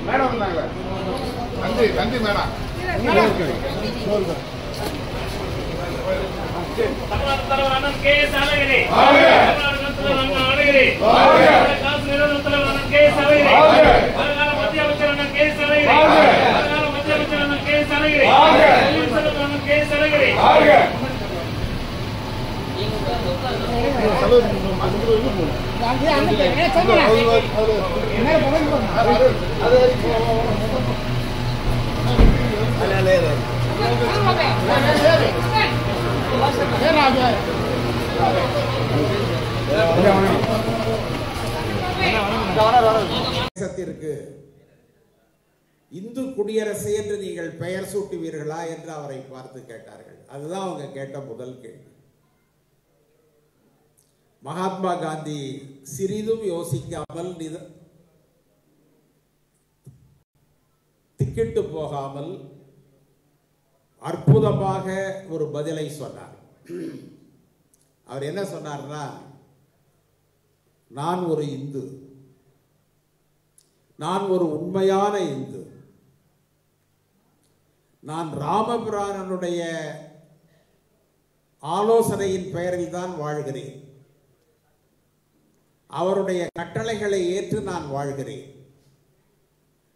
Madam வந்தாங்களே தந்தி madam தலைவர் அண்ணன் KS. அழகிரி தலைவர் அழகிரி காசு நிறுவன தலைவர் அண்ணன் கே.எஸ். அழகிரி வருங்கால மத்திய அமைச்சர் அண்ணன் கே.எஸ். அழகிரி வருங்கால மத்திய அமைச்சர் அண்ணன் கே.எஸ். அழகிரி அண்ணன் கே.எஸ். அழகிரி இந்து குடியரசு என்று நீங்கள் பெயர் சூட்டுவீர்களா என்று அவரை பார்த்து கேட்டார்கள். அதுதான் அவங்க கேட்ட முதல் கேள்வி. மகாத்மா காந்தி சிறிதும் யோசிக்காமல் திக்கிட்டு போகாமல் அற்புதமாக ஒரு பதிலை சொன்னார். அவர் என்ன சொன்னார்னா, நான் ஒரு இந்து, நான் ஒரு உண்மையான இந்து, நான் ராமபிரானுடைய ஆலோசனையின் பெயரில் தான் வாழ்கிறேன், அவருடைய கட்டளைகளை ஏற்று நான் வாழ்கிறேன்,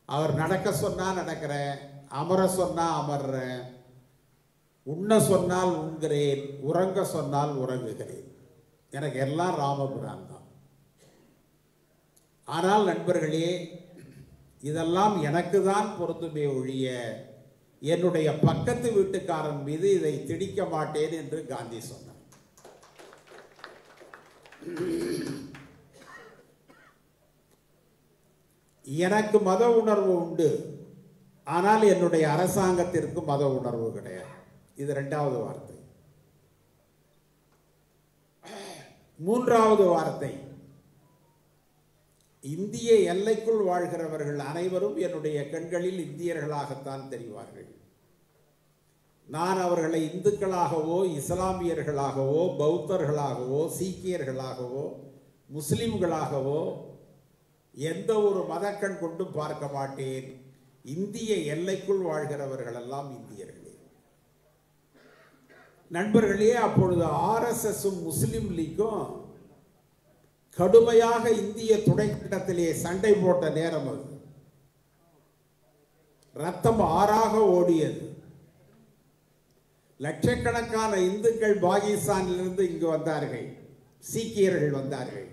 அவர் நடக்க சொன்னா நடக்கிறேன், அமர சொன்னா அமர்றேன், உண்ண சொன்னால் உண்கிறேன், உறங்க சொன்னால் உறங்குகிறேன், எனக்கு எல்லாம் ராமபிரான் தான். ஆனால் நண்பர்களே, இதெல்லாம் எனக்கு தான் பொருந்துமே ஒழிய என்னுடைய பக்கத்து வீட்டுக்காரன் மீது இதை திணிக்க மாட்டேன் என்று காந்தி சொன்னார். எனக்கு மத உணர்வு உண்டு, ஆனால் என்னுடைய அரசாங்கத்திற்கு மத உணர்வு கிடையாது. இது இரண்டாவது வார்த்தை. மூன்றாவது வார்த்தை, இந்திய எல்லைக்குள் வாழ்கிறவர்கள் அனைவரும் என்னுடைய கண்களில் இந்தியர்களாகத்தான் தெரிவார்கள். நான் அவர்களை இந்துக்களாகவோ இஸ்லாமியர்களாகவோ பௌத்தர்களாகவோ சீக்கியர்களாகவோ முஸ்லிம்களாகவோ எந்த ஒரு மதக்கண் கொண்டும் பார்க்க மாட்டேன். இந்திய எல்லைக்குள் வாழ்கிறவர்கள் எல்லாம் இந்தியர்களே. நண்பர்களே, அப்பொழுது ஆர்எஸ்எஸும் முஸ்லிம் லீக்கும் கடுமையாக இந்திய துணைக்கண்டத்திலே சண்டை போட்ட நேரம் அது. ரத்தம் ஆறாக ஓடியது. லட்சக்கணக்கான இந்துக்கள் பாகிஸ்தானிலிருந்து இங்கு வந்தார்கள், சீக்கியர்கள் வந்தார்கள்.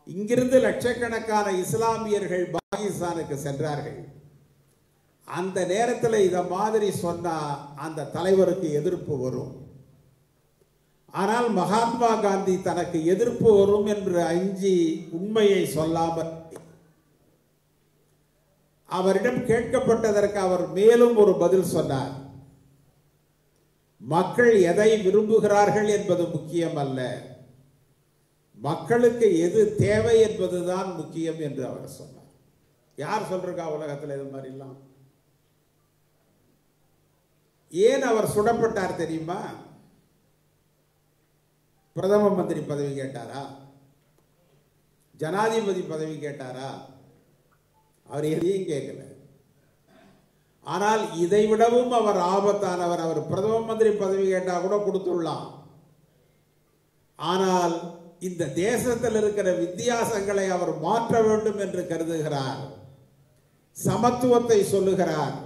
இங்கிருந்து லட்சக்கணக்கான இஸ்லாமியர்கள் பாகிஸ்தானுக்கு சென்றார்கள். அந்த நேரத்தில் இத மாதிரி சொன்னா அந்த தலைவருக்கு எதிர்ப்பு வரும். ஆனால் மகாத்மா காந்தி தனக்கு எதிர்ப்பு வரும் என்று அஞ்சி உண்மையை சொல்லாமல் அவரிடம் கேட்கப்பட்டதற்கு அவர் மேலும் ஒரு பதில் சொன்னார். மக்கள் எதை விரும்புகிறார்கள் என்பது முக்கியம் அல்ல, மக்களுக்கு எது தேவை என்பதுதான் முக்கியம் என்று அவர் சொன்னார். யார் சொல்றா உலகத்தில் இது மாதிரி எல்லாம்? ஏன் அவர் சுடப்பட்டார் தெரியுமா? பிரதம மந்திரி பதவி கேட்டாரா? ஜனாதிபதி பதவி கேட்டாரா? அவர் எதையும் கேட்கல. ஆனால் இதை விடவும் அவர் ஆபத்தானவர். அவர் பிரதம மந்திரி பதவி கேட்டா கூட கொடுத்துடலாம். ஆனால் இந்த தேசத்தில் இருக்கிற வித்தியாசங்களை அவர் மாற்ற வேண்டும் என்று கருதுகிறார். சமத்துவத்தை சொல்லுகிறார்.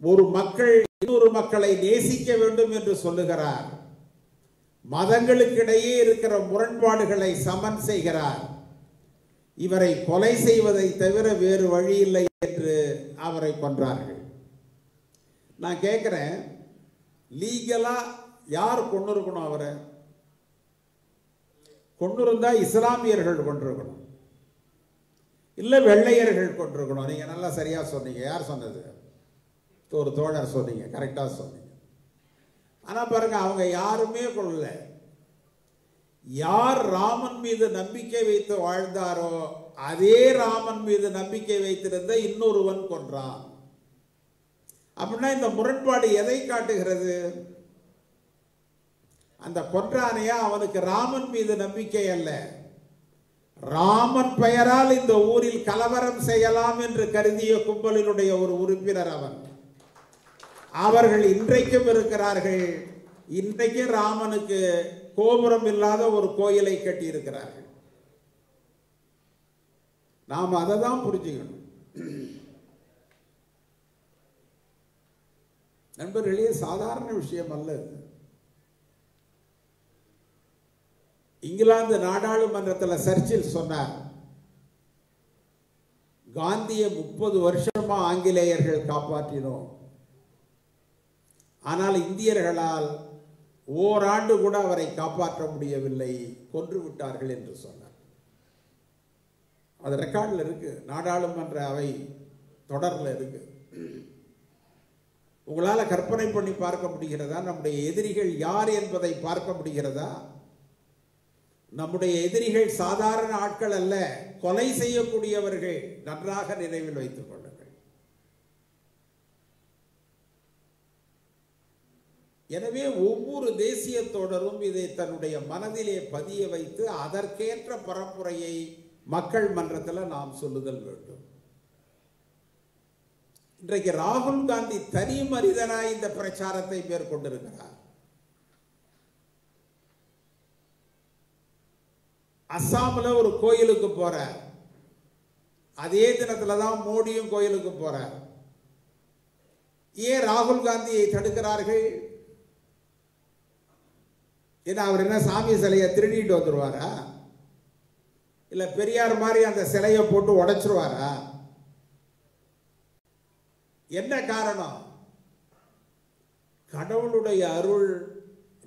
ஒரு மக்கள் இன்னொரு மக்களை நேசிக்க வேண்டும் என்று சொல்லுகிறார். மதங்களுக்கிடையே இருக்கிற முரண்பாடுகளை சமன் செய்கிறார். இவரை கொலை செய்வதை தவிர வேறு வழி இல்லை என்று அவரை கொன்றார்கள். நான் கேட்கிறேன், லீகலா யார் கொண்டு இருக்கணும்? அவரை கொண்டு இருந்தா இஸ்லாமியர்கள் கொண்டிருக்கணும், இல்ல வெள்ளையர்கள் கொண்டிருக்கணும். நீங்க நல்லா சரியா சொன்னீங்க. யார் சொன்னது? ஒரு தோழர் சொன்னீங்க, கரெக்டா சொன்னீங்க. ஆனா பாருங்க, அவங்க யாருமே கொள்ளல. யார் ராமன் மீது நம்பிக்கை வைத்து வாழ்ந்தாரோ அதே ராமன் மீது நம்பிக்கை வைத்திருந்த இன்னொருவன் கொன்றான். அப்படின்னா இந்த முரண்பாடு எதை காட்டுகிறது? அந்த கொன்றானையா அவனுக்கு ராமன் மீது நம்பிக்கை அல்ல, ராமன் பெயரால் இந்த ஊரில் கலவரம் செய்யலாம் என்று கருதிய கும்பலினுடைய ஒரு உறுப்பினர் அவன். அவர்கள் இன்றைக்கும் இருக்கிறார்கள். இன்றைக்கும் ராமனுக்கு கோபுரம் இல்லாத ஒரு கோயிலை கட்டி இருக்கிறார்கள். நாம் அதை தான் புரிஞ்சுக்கணும். நண்பர்களே, சாதாரண விஷயம் அல்ல. இங்கிலாந்து நாடாளுமன்றத்தில் சர்ச்சில் சொன்னார், காந்தியை 30 வருஷமா ஆங்கிலேயர்கள் காப்பாற்றினோம், ஆனால் இந்தியர்களால் ஓராண்டு கூட அவரை காப்பாற்ற முடியவில்லை, கொன்று விட்டார்கள் என்று சொன்னார். அது ரெக்கார்டில் இருக்கு, நாடாளுமன்ற அவை தொடரில் இருக்கு. உங்களால் கற்பனை பண்ணி பார்க்க முடிகிறதா? நம்முடைய எதிரிகள் யார் என்பதை பார்க்க முடிகிறதா? நம்முடைய எதிரிகள் சாதாரண ஆட்கள் அல்ல, கொலை செய்யக்கூடியவர்கள். நன்றாக நினைவில் வைத்துக் கொள்ளுங்கள். எனவே ஒவ்வொரு தேசிய தோழரும் இதை தன்னுடைய மனதிலே பதிய வைத்து அதற்கேற்ற பரப்புரையை மக்கள் மன்றத்தில் நாம் சொல்லுதல் வேண்டும். இன்றைக்கு ராகுல் காந்தி தனி மனிதனாய் இந்த பிரச்சாரத்தை மேற்கொண்டிருக்கிறார். அஸ்ஸாமில் ஒரு கோயிலுக்கு போறார், அதே தினத்துல தான் மோடியும் கோயிலுக்கு போறார். ஏன் ராகுல் காந்தியை தடுக்கிறார்கள்? ஏன்னா அவர் என்ன சாமி சிலையை திருடிட்டு வந்துருவாரா? இல்ல பெரியார் மாதிரி அந்த சிலையை போட்டு உடைச்சிருவாரா? என்ன காரணம்? கடவுளுடைய அருள்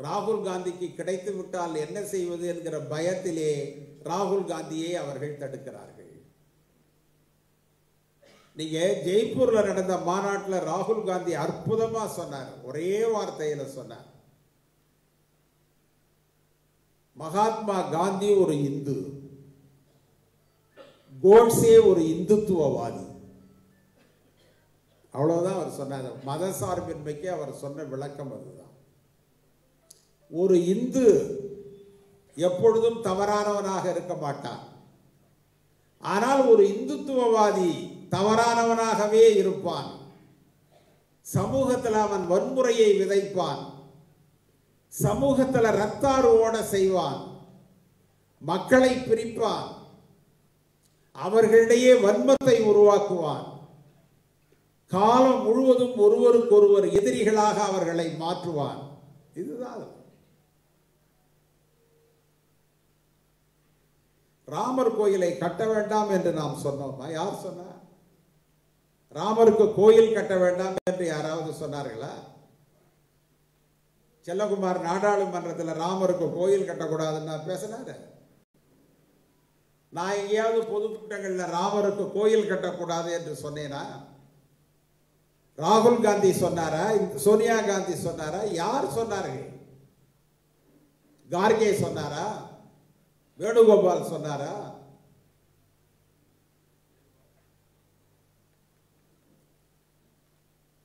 ராகுல் காந்திக்கு கிடைத்து விட்டால் என்ன செய்வது என்கிற பயத்திலே ராகுல் காந்தியை அவர்கள் தடுக்கிறார்கள். நீங்க ஜெய்ப்பூர்ல நடந்த மாநாட்டில் ராகுல் காந்தி அற்புதமா சொன்னார், ஒரே வார்த்தையில சொன்னார், மகாத்மா காந்தி ஒரு இந்து, கோட்சே ஒரு இந்துத்துவவாதி. அவ்வளவுதான் அவர் சொன்னார். மத சார்பின்மைக்கு அவர் சொன்ன விளக்கம் அதுதான். ஒரு இந்து எப்பொழுதும் தவறானவனாக இருக்க மாட்டான், ஆனால் ஒரு இந்துத்துவவாதி தவறானவனாகவே இருப்பான். சமூகத்தில் அவன் வன்முறையை விதைப்பான், சமூகத்தில் ரத்தாறு ஓட செய்வான், மக்களை பிரிப்பான், அவர்களிடையே வன்மத்தை உருவாக்குவான், காலம் முழுவதும் ஒருவருக்கொருவர் எதிரிகளாக அவர்களை மாற்றுவான். இதுதான். ராமர் கோயிலை கட்ட வேண்டாம் என்று நாம் சொன்னோமா? யார் சொன்னார்? ராமருக்கு கோயில் கட்ட வேண்டாம் என்று யாராவது சொன்னார்களா? செல்லகுமார் நாடாளுமன்றத்தில் ராமருக்கு கோயில் கட்டக்கூடாதுன்னு பேசினாரு. நான் எங்கேயாவது பொதுக்கூட்டங்களில் ராமருக்கு கோயில் கட்டக்கூடாது என்று சொன்னேனா? ராகுல் காந்தி சொன்னாரா? சோனியா காந்தி சொன்னாரா? யார் சொன்னார்கள்? கார்கே சொன்னாரா? வேணுகோபால் சொன்னாரா?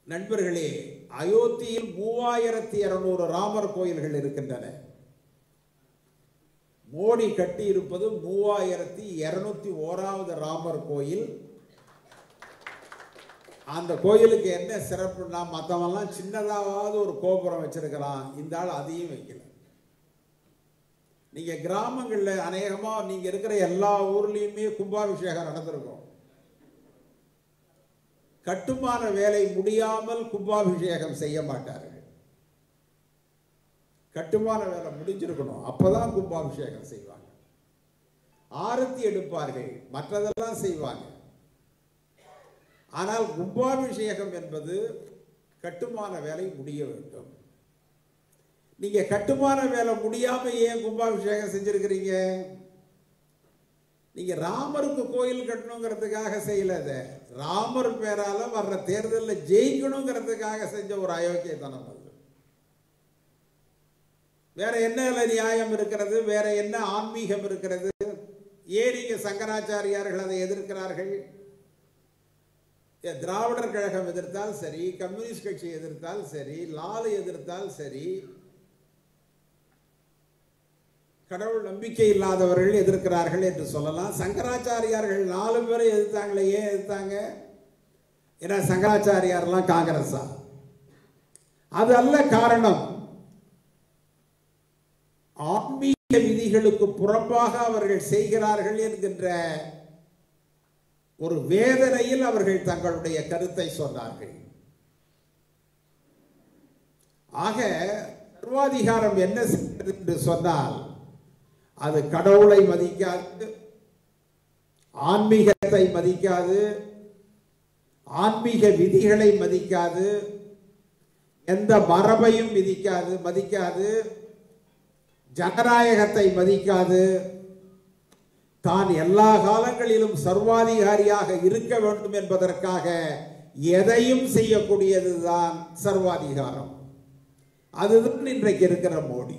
நண்பர்களே, அயோத்தியில் 3200 ராமர் கோயில்கள் இருக்கின்றன. மோடி கட்டி இருப்பது 3201வது ராமர் கோயில். அந்த கோயிலுக்கு என்ன சிறப்புன்னா, மற்றவெல்லாம் சின்னதாவது ஒரு கோபுரம் வச்சிருக்கலாம், இந்த ஆள் அதையும் வைக்கல. நீங்க கிராமங்களில் அநேகமா நீங்க இருக்கிற எல்லா ஊர்லயுமே கும்பாபிஷேகம் நடந்திருக்கும். கட்டுமான வேலை முடியாமல் கும்பாபிஷேகம் செய்ய மாட்டார்கள். கட்டுமான வேலை முடிஞ்சிருக்கணும், அப்பதான் கும்பாபிஷேகம் செய்வாங்க. ஆரத்தி எடுப்பார்கள், மற்றதெல்லாம் செய்வாங்க. ஆனால் கும்பாபிஷேகம் என்பது கட்டுமான வேலை முடிய வேண்டும். நீங்க கட்டுமான வேலை முடியாம ஏன் கும்பாபிஷேகம் செஞ்சிருக்கிறீங்க? நீங்க ராமருக்கு கோயில் கட்டணுங்கிறதுக்காக செய்யல, ராமர் பேரால வர்ற தேர்தலில் ஜெயிக்கணுங்கிறதுக்காக செஞ்ச ஒரு அயோக்கியத்தனம் அது. வேற என்ன நியாயம் இருக்கிறது? வேற என்ன ஆன்மீகம் இருக்கிறது? ஏன் நீங்க சங்கராச்சாரியார்கள் அதை எதிர்க்கிறார்கள்? திராவிடர் கழகம் எதிர்த்தால் சரி, கம்யூனிஸ்ட் கட்சி எதிர்த்தால் சரி, லாலு எதிர்த்தால் சரி, கடவுள் நம்பிக்கை இல்லாதவர்கள் எதிர்க்கிறார்கள் என்று சொல்லலாம். சங்கராச்சாரியார்கள் 4 பேரை எதிர்த்தாங்களே, ஏன் எதிர்த்தாங்க? ஏன்னா சங்கராச்சாரியார்லாம் காங்கிரஸா? அது அல்ல காரணம். ஆன்மீக விதிகளுக்கு புறம்பாக அவர்கள் செய்கிறார்கள் என்கின்ற ஒரு வேதனையில் அவர்கள் தங்களுடைய கருத்தை சொன்னார்கள். ஆக சர்வாதிகாரம் என்ன செய்கிறது என்று சொன்னால், அது கடவுளை மதிக்காது, ஆன்மீகத்தை மதிக்காது, ஆன்மீக விதிகளை மதிக்காது, எந்த மரபையும் மதிக்காது, ஜனநாயகத்தை மதிக்காது, தான் எல்லா காலங்களிலும் சர்வாதிகாரியாக இருக்க வேண்டும் என்பதற்காக எதையும் செய்யக்கூடியதுதான் சர்வாதிகாரம். அதுதான் இன்றைக்கு இருக்கிற மோடி.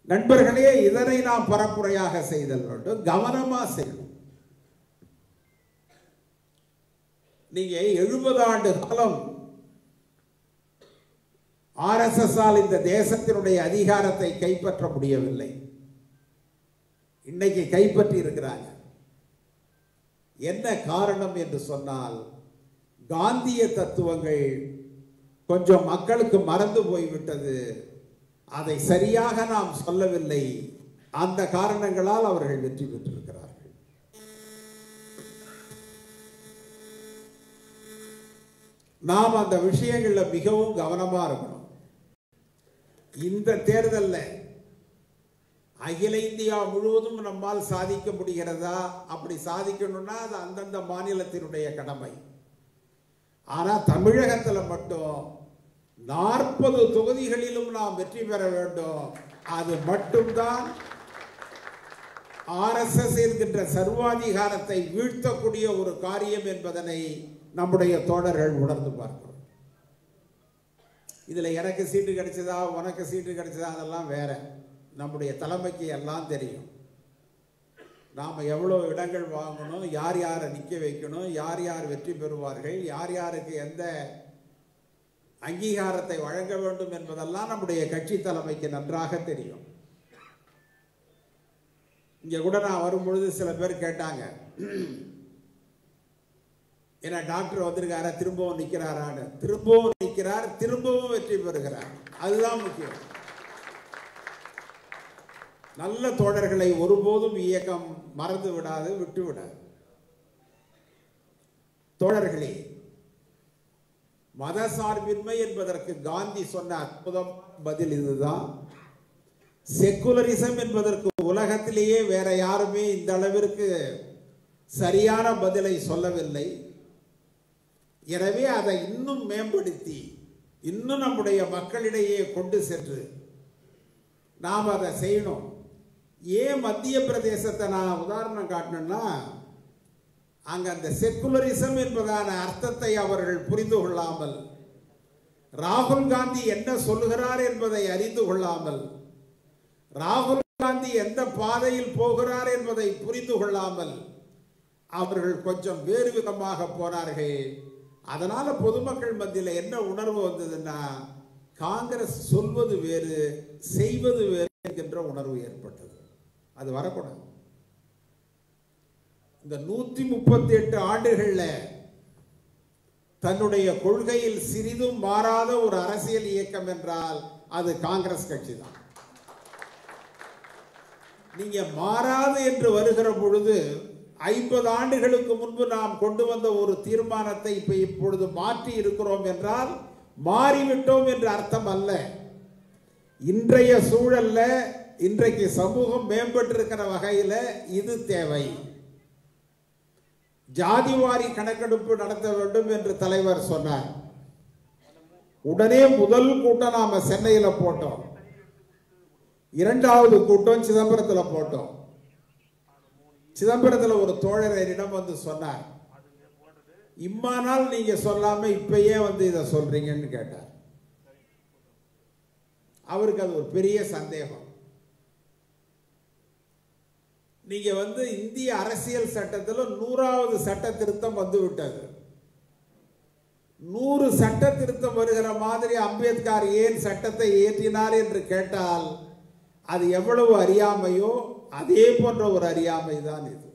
நண்பர்களே, இதனை நாம் பரப்புரையாக செய்தல் வேண்டும், கவனமா செய்யணும். நீங்க 70 ஆண்டு காலம் RSS இந்த தேசத்தினுடைய அதிகாரத்தை கைப்பற்ற முடியவில்லை. இன்னைக்கு கைப்பற்றி இருக்கிறாங்க. என்ன காரணம் என்று சொன்னால், காந்திய தத்துவங்கள் கொஞ்சம் மக்களுக்கு மறந்து போய்விட்டது. அதை சரியாக நாம் சொல்லவில்லை. அந்த காரணங்களால் அவர்கள் வெற்றி பெற்றிருக்கிறார்கள். நாம் அந்த விஷயங்களில் மிகவும் கவனமா இருக்கணும். இந்த தேர்தலில் அகில இந்தியா முழுவதும் நம்மால் சாதிக்க முடிகிறதா? அப்படி சாதிக்கணும்னா அது அந்தந்த மாநிலத்தினுடைய கடமை. ஆனால் தமிழகத்தில் மட்டும் 40 தொகுதிகளிலும் நாம் வெற்றி பெற வேண்டும். அது மட்டும்தான் RSS என்கின்ற சர்வாதிகாரத்தை வீழ்த்தக்கூடிய ஒரு காரியம் என்பதனை நம்முடைய தோழர்கள் உணர்ந்து பார்க்கிறோம். இதில் எனக்கு சீட்டு கிடைச்சதா, உனக்கு சீட்டு கிடைச்சதா, அதெல்லாம் வேற. நம்முடைய தலைமைக்கு எல்லாம் தெரியும். நாம் எவ்வளோ இடங்கள் வாங்கணும், யார் யாரை நிற்க வைக்கணும், யார் யார் வெற்றி பெறுவார்கள், யார் யாருக்கு எந்த அங்கீகாரத்தை வழங்க வேண்டும் என்பதெல்லாம் நம்முடைய கட்சி தலைமைக்கு நன்றாக தெரியும். இங்கே கூட நான் வரும்பொழுது சில பேர் கேட்டாங்க, ஏன்னா டாக்டர் வந்திருக்காரா, திரும்பவும் நிற்கிறாரான்னு. திரும்பவும் நிற்கிறார், திரும்பவும் வெற்றி பெறுகிறார். அதுதான் முக்கியம். நல்ல தோழர்களை ஒருபோதும் இயக்கம் மறந்து விடாது, விட்டு விடாது. தோழர்களே, மத சார்பின்மை என்பதற்கு காந்தி சொன்ன அற்புதம் பதில் இதுதான். செக்குலரிசம் என்பதற்கு உலகத்திலேயே வேற யாருமே இந்த அளவிற்கு சரியான பதிலை சொல்லவில்லை. எனவே அதை இன்னும் மேம்படுத்தி, இன்னும் நம்முடைய மக்களிடையே கொண்டு சென்று நாம் அதை செய்யணும். ஏன் மத்திய பிரதேசத்தை நான் உதாரணம் காட்டணும்னா, அங்க அந்த செக்குலரிசம் என்பதான அர்த்தத்தை அவர்கள் புரிந்து கொள்ளாமல், ராகுல் காந்தி என்ன சொல்லுகிறார் என்பதை அறிந்து கொள்ளாமல், ராகுல் காந்தி எந்த பாதையில் போகிறார் என்பதை புரிந்து கொள்ளாமல் அவர்கள் கொஞ்சம் வேறு விதமாக போனார்கள். அதனால பொதுமக்கள் மத்தியில் என்ன உணர்வு வந்ததுன்னா, காங்கிரஸ் சொல்வது வேறு, செய்வது வேறு என்கின்ற உணர்வு ஏற்பட்டது. அது வரக்கூடாது. இந்த 138 ஆண்டுகள்ல தன்னுடைய கொள்கையில் சிறிதும் மாறாத ஒரு அரசியல் இயக்கம் என்றால் அது காங்கிரஸ் கட்சி தான். நீங்க மாறாது என்று வருகிற பொழுது, 50 ஆண்டுகளுக்கு முன்பு நாம் கொண்டு வந்த ஒரு தீர்மானத்தை இப்பொழுது மாற்றி இருக்கிறோம் என்றால் மாறிவிட்டோம் என்று அர்த்தம் அல்ல. இன்றைய சூழல்ல, இன்றைக்கு சமூகம் மேம்பட்டிருக்கிற வகையில் இது தேவை. ஜாதிவாரி கணக்கெடுப்பு நடத்த வேண்டும் என்று தலைவர் சொன்னார். உடனே முதல் கூட்டம் நாம சென்னையில் போட்டோம், 2வது கூட்டம் சிதம்பரத்தில் போட்டோம். சிதம்பரத்தில் ஒரு தோழர் என்னிடம் வந்து சொன்னார், இம்மானால் நீங்க சொல்லாம இப்பயே வந்து இதை சொல்றீங்கன்னு கேட்டார். அவருக்கு அது ஒரு பெரிய சந்தேகம். நீங்க வந்து இந்திய அரசியல் சட்டத்தில் 100வது சட்ட திருத்தம் வந்து விட்டது. 100 சட்ட திருத்தம் வருகிற மாதிரி அம்பேத்கர் ஏன் சட்டத்தை இயற்றினார் என்று கேட்டால் அது எவ்வளவு அறியாமையோ அதே போன்ற ஒரு அறியாமை தான் இது.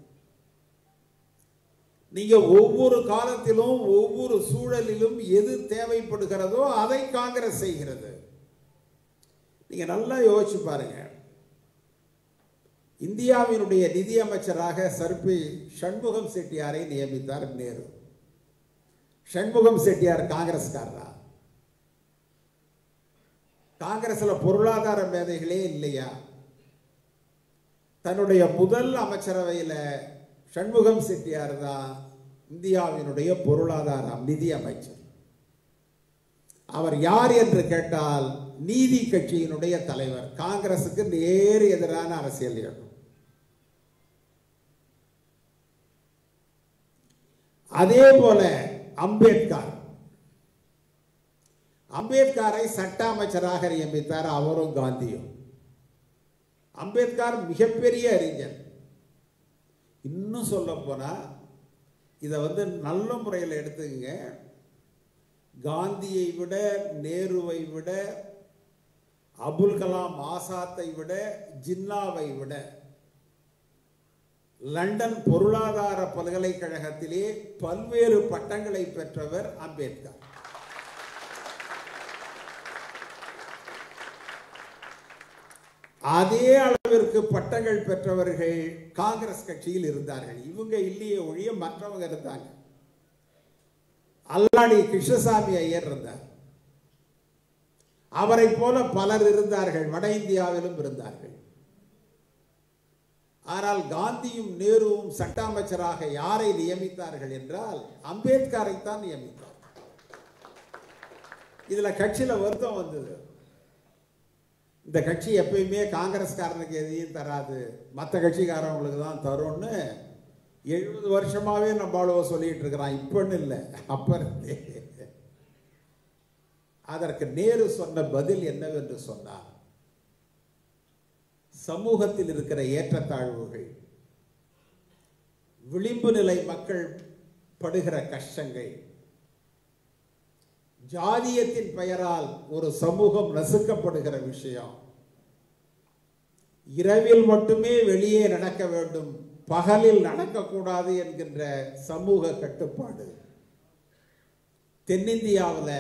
நீங்க ஒவ்வொரு காலத்திலும் ஒவ்வொரு சூழலிலும் எது தேவைப்படுகிறதோ அதை காங்கிரஸ் செய்கிறது. நீங்க நல்லா யோசிச்சு பாருங்க. இந்தியாவினுடைய நிதியமைச்சராக சர்பி சண்முகம் செட்டியாரை நியமித்தார் நேரு. சண்முகம் செட்டியார் காங்கிரஸ்காரரா? காங்கிரஸ்ல பொருளாதார மேதைகளே இல்லையா? தன்னுடைய முதல் அமைச்சரவையில் சண்முகம் செட்டியார் தான் இந்தியாவினுடைய பொருளாதார நிதி அமைச்சர். அவர் யார் என்று கேட்டால் நீதி கட்சியினுடைய தலைவர். காங்கிரசுக்கு நேர் எதிரான அரசியல் இயக்கம். அதே போல அம்பேத்கரை சட்ட அமைச்சராக நியமித்தார் அவரும் காந்தியும். அம்பேத்கர் மிகப்பெரிய அறிஞர். இன்னும் சொல்ல போனா இதை நல்ல முறையில் எடுத்துக்கங்க. காந்தியை விட, நேருவை விட, அபுல் கலாம் ஆசாத்தை விட, ஜின்னாவை விட லண்டன் பொருளாதார பல்கலைக்கழகத்திலே பல்வேறு பட்டங்களை பெற்றவர் அம்பேத்கர். அதே அளவிற்கு பட்டங்கள் பெற்றவர்கள் காங்கிரஸ் கட்சியில் இருந்தார்கள். இவங்க இல்லையே ஒழிய மற்றவங்க இருந்தாங்க. அல்லாடி கிருஷ்ணசாமி ஐயர் இருந்தார். அவரை போல பலர் இருந்தார்கள். வட இந்தியாவிலும் இருந்தார்கள். ஆனால் காந்தியும் நேருவும் சட்ட அமைச்சராக யாரை நியமித்தார்கள் என்றால் அம்பேத்கரை தான் நியமித்தார். இதுல கட்சியில வருத்தம் வந்தது. இந்த கட்சி எப்பயுமே காங்கிரஸ்காரனுக்கு எதையும் தராது, மற்ற கட்சிக்காரவங்களுக்கு தான் தரும்னு 70 வருஷமாவே நம்ம சொல்லிட்டு இருக்கிறான். இப்பன்னு இல்லை, அப்ப இருந்தே. அதற்கு நேரு சொன்ன பதில் என்னவென்று சொன்னார், சமூகத்தில் இருக்கிற ஏற்றத்தாழ்வுகள், விளிம்பு நிலை மக்கள் படுகிற கஷ்டங்கள், ஜாதியத்தின் பெயரால் ஒரு சமூகம் நசுக்கப்படுகிற விஷயம், இரவில் மட்டுமே வெளியே நடக்க வேண்டும், பகலில் நடக்கக்கூடாது என்கின்ற சமூக கட்டுப்பாடு, தென்னிந்தியாவில்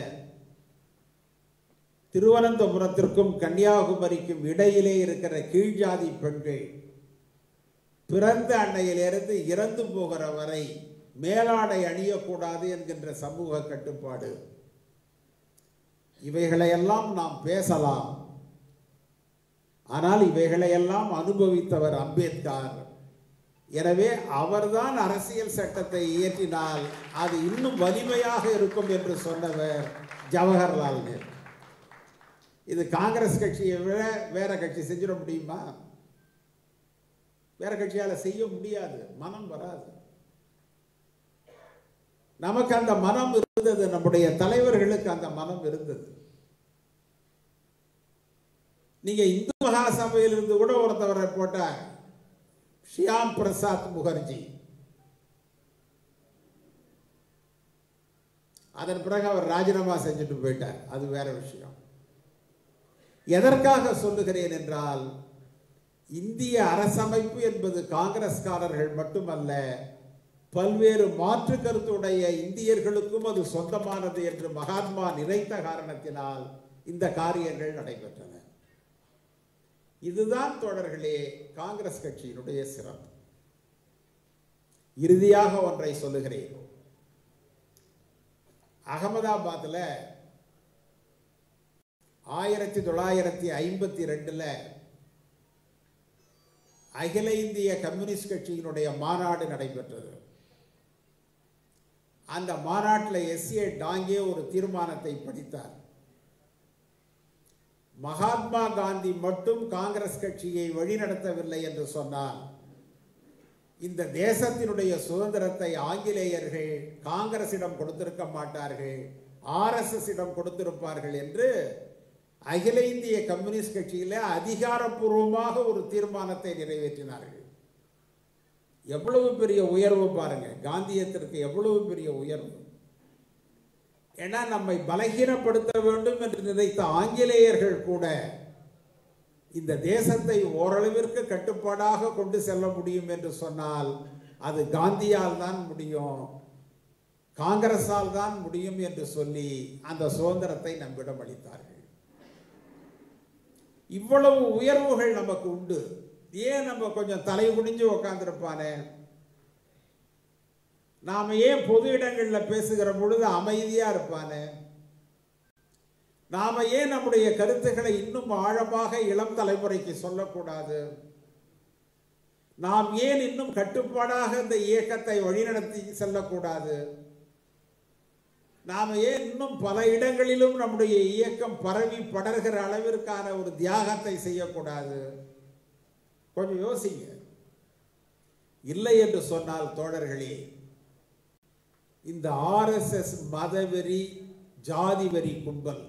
திருவனந்தபுரத்திற்கும் கன்னியாகுமரிக்கும் இடையிலே இருக்கிற கீழ்ஜாதி பெண்கள் பிறந்த அன்னையிலிருந்து இறந்து போகிற வரை மேலாடை அணியக்கூடாது என்கின்ற சமூக கட்டுப்பாடு, இவைகளையெல்லாம் நாம் பேசலாம். ஆனால் இவைகளையெல்லாம் அனுபவித்தவர் அம்பேத்கர். எனவே அவர்தான் அரசியல் சட்டத்தை இயற்றினால் அது இன்னும் வலிமையாக இருக்கும் என்று சொன்னவர் ஜவஹர்லால் நேரு. இது காங்கிரஸ் கட்சியை விட வேற கட்சி செஞ்சிட முடியுமா? வேற கட்சியால செய்ய முடியாது, மனம் வராது. நமக்கு அந்த மனம் இருந்தது, நம்முடைய தலைவர்களுக்கு அந்த மனம் இருந்தது. நீங்க இந்து மகாசபையில் இருந்து கூட ஒருத்தவரை போட்டார், ஷியாம் பிரசாத் முகர்ஜி. அதன் பிறகு அவர் ராஜினாமா செஞ்சுட்டு போயிட்டார், அது வேற விஷயம். எதற்காக சொல்லுகிறேன் என்றால், இந்திய அரசமைப்பு என்பது காங்கிரஸ்காரர்கள் மட்டுமல்ல, பல்வேறு மாற்று கருத்துடைய இந்தியர்களுக்கும் அது சொந்தமானது என்று மகாத்மா நினைத்த காரணத்தினால் இந்த காரியங்கள் நடைபெற்றன. இதுதான் தோழர்களே காங்கிரஸ் கட்சியினுடைய சிறப்பு. இறுதியாக ஒன்றை சொல்லுகிறேன். அகமதாபாத்தில் 1952 அகில இந்திய கம்யூனிஸ்ட் கட்சியினுடைய மாநாடு நடைபெற்றது. அந்த மாநாட்டில் எஸ்ஏ டாங்கே ஒரு தீர்மானத்தை படித்தார். மகாத்மா காந்தி மட்டும் காங்கிரஸ் கட்சியை வழிநடத்தவில்லை என்று சொன்னால் இந்த தேசத்தினுடைய சுதந்திரத்தை ஆங்கிலேயர்கள் காங்கிரசிடம் கொடுத்திருக்க மாட்டார்கள், RSS இடம் கொடுத்திருப்பார்கள் என்று அகில இந்திய கம்யூனிஸ்ட் கட்சியில அதிகாரப்பூர்வமாக ஒரு தீர்மானத்தை நிறைவேற்றினார்கள். எவ்வளவு பெரிய உயர்வு பாருங்க, காந்தியத்திற்கு எவ்வளவு பெரிய உயர்வு. ஏன்னா நம்மை பலகீனப்படுத்த வேண்டும் என்று நினைத்த ஆங்கிலேயர்கள் கூட இந்த தேசத்தை ஓரளவிற்கு கட்டுப்பாடாக கொண்டு செல்ல முடியும் என்று சொன்னால் அது காந்தியால் தான் முடியும், காங்கிரஸால் தான் முடியும் என்று சொல்லி அந்த சுதந்திரத்தை நம்மிடம் அளித்தார்கள். இவ்வளவு உயர்வுகள் நமக்கு உண்டு. ஏன் நம்ம கொஞ்சம் தலை குனிஞ்சு உட்கார்ந்திருப்பானே? நாம ஏன் பொது இடங்களில் பேசுகிற பொழுது அமைதியா இருப்பானே? நாம ஏன் நம்முடைய கருத்துக்களை இன்னும் ஆழமாக இளம் தலைமுறைக்கு சொல்லக்கூடாது? நாம் ஏன் இன்னும் கட்டுப்பாடாக இந்த இயக்கத்தை வழிநடத்தி செல்லக்கூடாது? நாம ஏன் இன்னும் பல இடங்களிலும் நம்முடைய இயக்கம் பரவி படர்கிற அளவிற்கான ஒரு தியாகத்தை செய்யக்கூடாது? கொஞ்சம் யோசிங்க. இல்லை என்று சொன்னால் தோழர்களே, இந்த RSS மதவெறி ஜாதி வெறி கும்பல்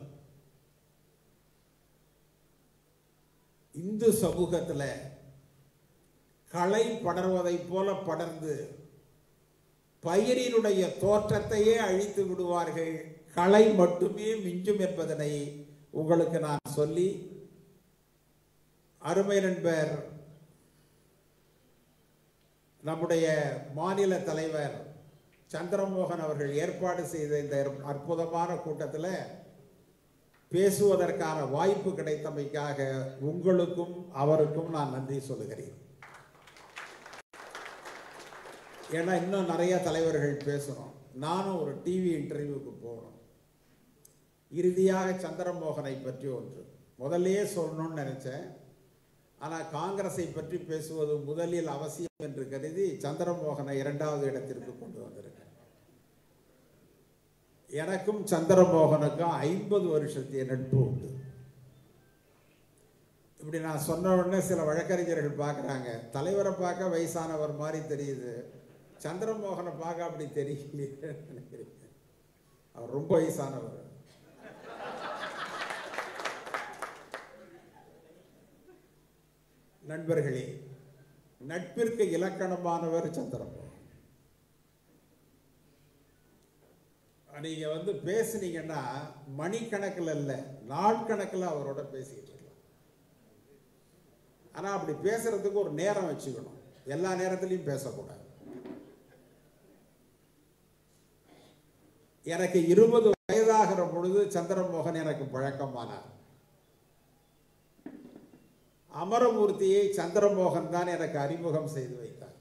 இந்து சமூகத்தில் களை படர்வதை போல படர்ந்து பயிரினுடைய தோற்றத்தையே அழித்து விடுவார்கள். களை மட்டுமே மிஞ்சும் என்பதனை உங்களுக்கு நான் சொல்லி, அருமை நண்பர் நம்முடைய மாநில தலைவர் சந்திரமோகன் அவர்கள் ஏற்பாடு செய்த இந்த அற்புதமான கூட்டத்தில் பேசுவதற்கான வாய்ப்பு கிடைத்தமைக்காக உங்களுக்கும் அவருக்கும் நான் நன்றி சொல்லுகிறேன். ஏன்னா இன்னும் நிறைய தலைவர்கள் பேசணும். நானும் ஒரு டிவி இன்டர்வியூக்கு போகணும். இறுதியாக சந்திரமோகனை பற்றி ஒன்று முதல்லையே சொல்லணும்னு நினைச்சேன். ஆனால் காங்கிரஸை பற்றி பேசுவது முதலில் அவசியம் என்று கருதி சந்திரமோகனை 2வது இடத்திற்கு கொண்டு வந்திருக்கேன். எனக்கும் சந்திரமோகனுக்கும் 50 வருஷத்திய நட்பு உண்டு. இப்படி நான் சொன்ன உடனே சில வழக்கறிஞர்கள் பார்க்குறாங்க, தலைவரை பார்க்க வயசானவர் மாதிரி தெரியுது, சந்திரமோகனை பார்க்க அப்படி தெரியலையே நினைக்கிறீங்க. அவர் ரொம்ப வயசானவர். நண்பர்களே, நட்பிற்கு இலக்கணமானவர் சந்திரமோகன். நீங்க பேசுனீங்கன்னா மணிக்கணக்கில் இல்ல, நாட்கணக்கில் அவரோட பேசிட்டு இருக்கலாம். ஆனா அப்படி பேசுறதுக்கு ஒரு நேரம் வச்சுக்கணும். எல்லா நேரத்திலையும் பேசக்கூடாது. எனக்கு 20 வயதாகிற பொழுது சந்திரமோகன் எனக்கு பழக்கமானார். அமரமூர்த்தியை சந்திரமோகன் தான் எனக்கு அறிமுகம் செய்து வைத்தார்.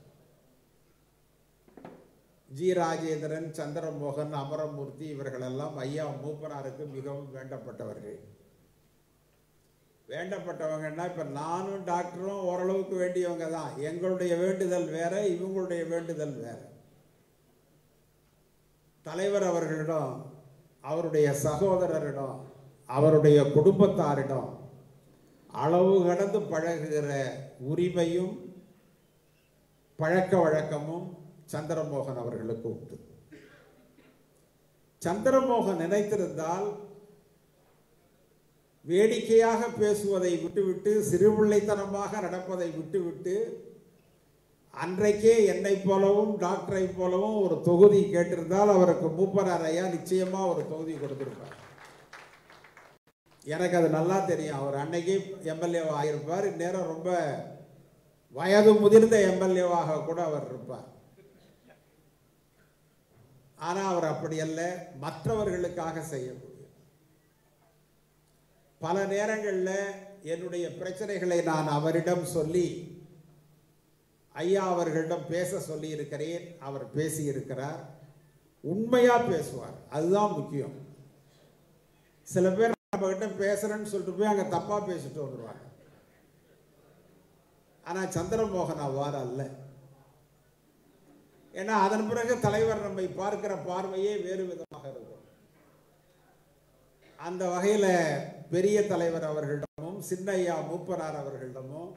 ஜி ராஜேந்திரன், சந்திரமோகன், அமரமூர்த்தி இவர்களெல்லாம் ஐயா மூப்பனாருக்கு மிகவும் வேண்டப்பட்டவர்கள். வேண்டப்பட்டவங்கன்னா இப்ப நானும் டாக்டரும் ஓரளவுக்கு வேண்டியவங்க தான். எங்களுடைய வேண்டுதல் வேற, இவங்களுடைய வேண்டுதல் வேற. தலைவர் அவர்களிடம், அவருடைய சகோதரரிடம், அவருடைய குடும்பத்தாரிடம் அளவு கடந்து பழகுகிற உரிமையும் பழக்க வழக்கமும் சந்திரமோகன் அவர்களுக்கு உண்டு. சந்திரமோகன் நினைத்திருந்தால் வேடிக்கையாக பேசுவதை விட்டுவிட்டு, சிறுபிள்ளைத்தனமாக நடப்பதை விட்டுவிட்டு, அன்றைக்கே என்னை போலவும் டாக்டரை போலவும் ஒரு தொகுதி கேட்டிருந்தால் அவருக்கு மூப்பனார் ஐயா நிச்சயமா ஒரு தொகுதி கொடுத்திருப்பார். எனக்கு அது நல்லா தெரியும். அவர் அன்னைக்கே எம்எல்ஏ ஆகியிருப்பார். இந்நேரம் ரொம்ப வயது முதிர்ந்த எம்எல்ஏவாக கூட அவர் இருப்பார். ஆனா அவர் அப்படி அல்ல, மற்றவர்களுக்காக செய்யக்கூடிய. பல நேரங்களில் என்னுடைய பிரச்சனைகளை நான் அவரிடம் சொல்லி ஐயா அவர்களிடம் பேச சொல்லி இருக்கிறேன். அவர் பேசி இருக்கிறார். உண்மையா பேசுவார், அதுதான் முக்கியம். சில பேர் நம்ம கிட்ட பேசுறேன்னு சொல்லிட்டு போய் அங்க தப்பா பேசிட்டு வந்துருவாங்க. ஆனா சந்திரமோகன் அவ்வாறு அல்ல. ஏன்னா அதன் பிறகு தலைவர் நம்மை பார்க்கிற பார்வையே வேறு விதமாக இருக்கும். அந்த வகையில பெரிய தலைவர் அவர்களிடமும் சின்னையா மூப்பனார் அவர்களிடமும்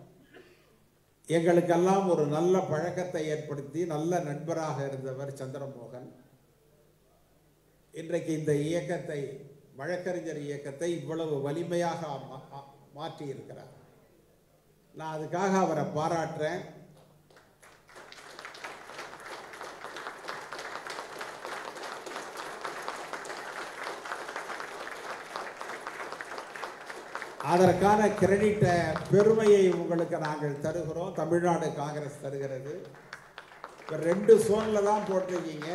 எங்களுக்கெல்லாம் ஒரு நல்ல பழக்கத்தை ஏற்படுத்தி நல்ல நண்பராக இருந்தவர் சந்திரமோகன். இன்றைக்கு இந்த இயக்கத்தை, வழக்கறிஞர் இயக்கத்தை இவ்வளவு வலிமையாக மாற்றி இருக்கிறார். நான் அதுக்காக அவரை பாராட்டுறேன். அதற்கான கிரெடிட்டை பெருமையை உங்களுக்கு நாங்கள் தருகிறோம். தமிழ்நாடு காங்கிரஸ் தருகிறது. இப்போ 2 சோனில் தான் போட்டிருக்கீங்க.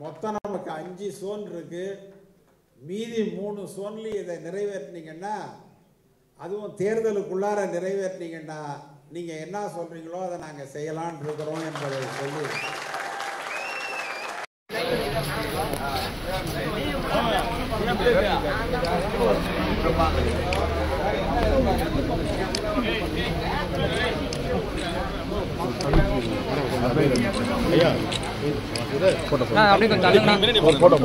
மொத்தம் நமக்கு 5 சோன் இருக்கு. மீதி 3 சோன்லையும் இதை நிறைவேற்றினீங்கன்னா, அதுவும் தேர்தலுக்குள்ளார நிறைவேற்றினீங்கன்னா நீங்கள் என்ன சொல்கிறீங்களோ அதை நாங்கள் செய்யலான்னு இருக்கிறோம் என்பதை சொல்லி அப்படியே கொஞ்சம் போட்டோ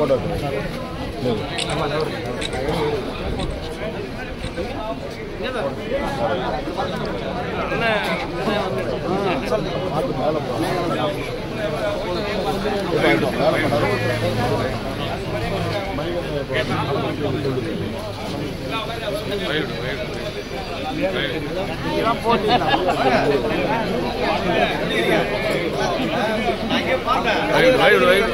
Right.